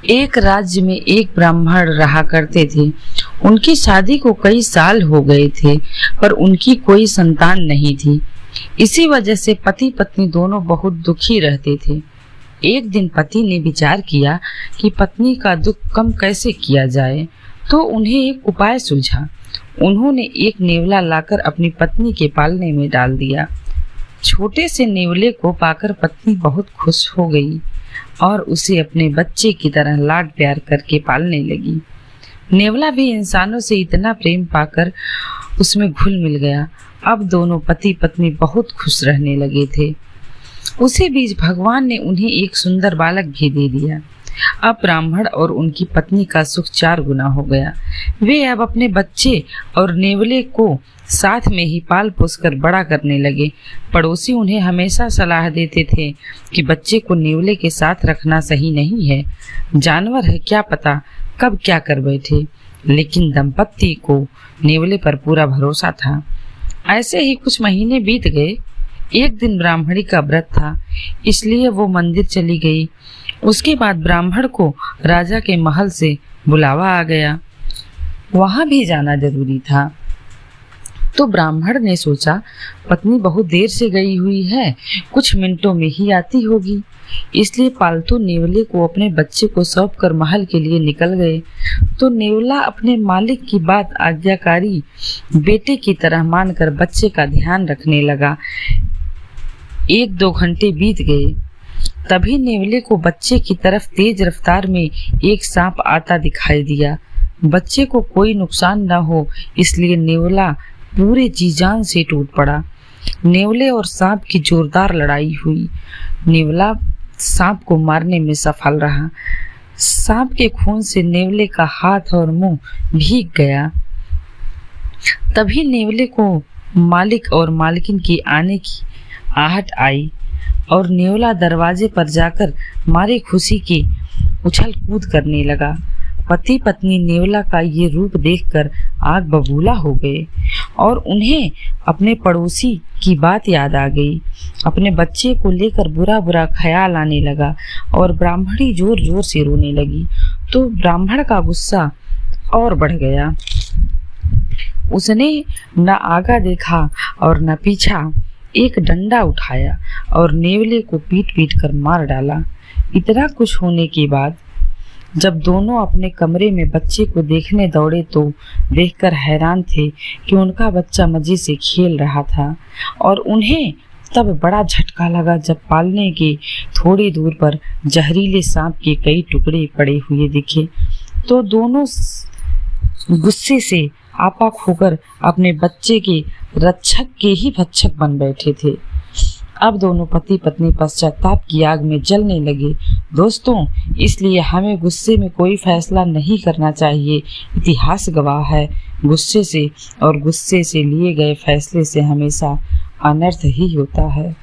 एक राज्य में एक ब्राह्मण रहा करते थे। उनकी शादी को कई साल हो गए थे, पर उनकी कोई संतान नहीं थी। इसी वजह से पति पत्नी दोनों बहुत दुखी रहते थे। एक दिन पति ने विचार किया कि पत्नी का दुख कम कैसे किया जाए, तो उन्हें एक उपाय सूझा। उन्होंने एक नेवला लाकर अपनी पत्नी के पालने में डाल दिया। छोटे से नेवले को पाकर पत्नी बहुत खुश हो गई और उसे अपने बच्चे की तरह लाड प्यार करके पालने लगी। नेवला भी इंसानों से इतना प्रेम पाकर उसमें घुल मिल गया। अब दोनों पति पत्नी बहुत खुश रहने लगे थे। उसी बीच भगवान ने उन्हें एक सुंदर बालक भी दे दिया। अब ब्राह्मण और उनकी पत्नी का सुख 4 गुना हो गया। वे अब अपने बच्चे और नेवले को साथ में ही पाल पोस कर बड़ा करने लगे। पड़ोसी उन्हें हमेशा सलाह देते थे कि बच्चे को नेवले के साथ रखना सही नहीं है, जानवर है, क्या पता कब क्या कर बैठे। लेकिन दंपत्ति को नेवले पर पूरा भरोसा था। ऐसे ही कुछ महीने बीत गए। एक दिन ब्राह्मणी का व्रत था, इसलिए वो मंदिर चली गई। उसके बाद ब्राह्मण को राजा के महल से बुलावा आ गया। वहां भी जाना जरूरी था। तो ब्राह्मण ने सोचा, पत्नी बहुत देर से गई हुई है, कुछ मिनटों में ही आती होगी। इसलिए पालतू नेवले को अपने बच्चे को सौंप कर महल के लिए निकल गए। तो नेवला अपने मालिक की बात आज्ञाकारी बेटे की तरह मानकर बच्चे का ध्यान रखने लगा। 1-2 घंटे बीत गए। तभी नेवले को बच्चे की तरफ तेज रफ्तार में एक सांप आता दिखाई दिया। बच्चे को कोई नुकसान न हो, इसलिए नेवला पूरे जी जान से टूट पड़ा। नेवले और सांप की जोरदार लड़ाई हुई। नेवला सांप को मारने में सफल रहा। सांप के खून से नेवले का हाथ और मुंह भीग गया। तभी नेवले को मालिक और मालकिन की आने की आहट आई और नेवला दरवाजे पर जाकर मारे खुशी की उछल कूद करने लगा। पति पत्नी नेवला का ये रूप देखकर आग बबूला हो गए और उन्हें अपने पड़ोसी की बात याद आ गई। अपने बच्चे को लेकर बुरा बुरा ख्याल आने लगा और ब्राह्मणी जोर जोर से रोने लगी। तो ब्राह्मण का गुस्सा और बढ़ गया। उसने न आगा देखा और न पीछा। एक डंडा उठाया और नेवले को पीट पीट कर मार डाला। इतना कुछ होने के बाद जब दोनों अपने कमरे में बच्चे को देखने दौड़े तो देखकर हैरान थे कि उनका बच्चा मजे से खेल रहा था। और उन्हें तब बड़ा झटका लगा जब पालने के थोड़ी दूर पर जहरीले सांप के कई टुकड़े पड़े हुए दिखे। तो दोनों गुस्से से आपा खोकर अपने बच्चे के रक्षक के ही भक्षक बन बैठे थे। अब दोनों पति पत्नी पश्चाताप की आग में जलने लगे। दोस्तों, इसलिए हमें गुस्से में कोई फैसला नहीं करना चाहिए। इतिहास गवाह है, गुस्से से और गुस्से से लिए गए फैसले से हमेशा अनर्थ ही होता है।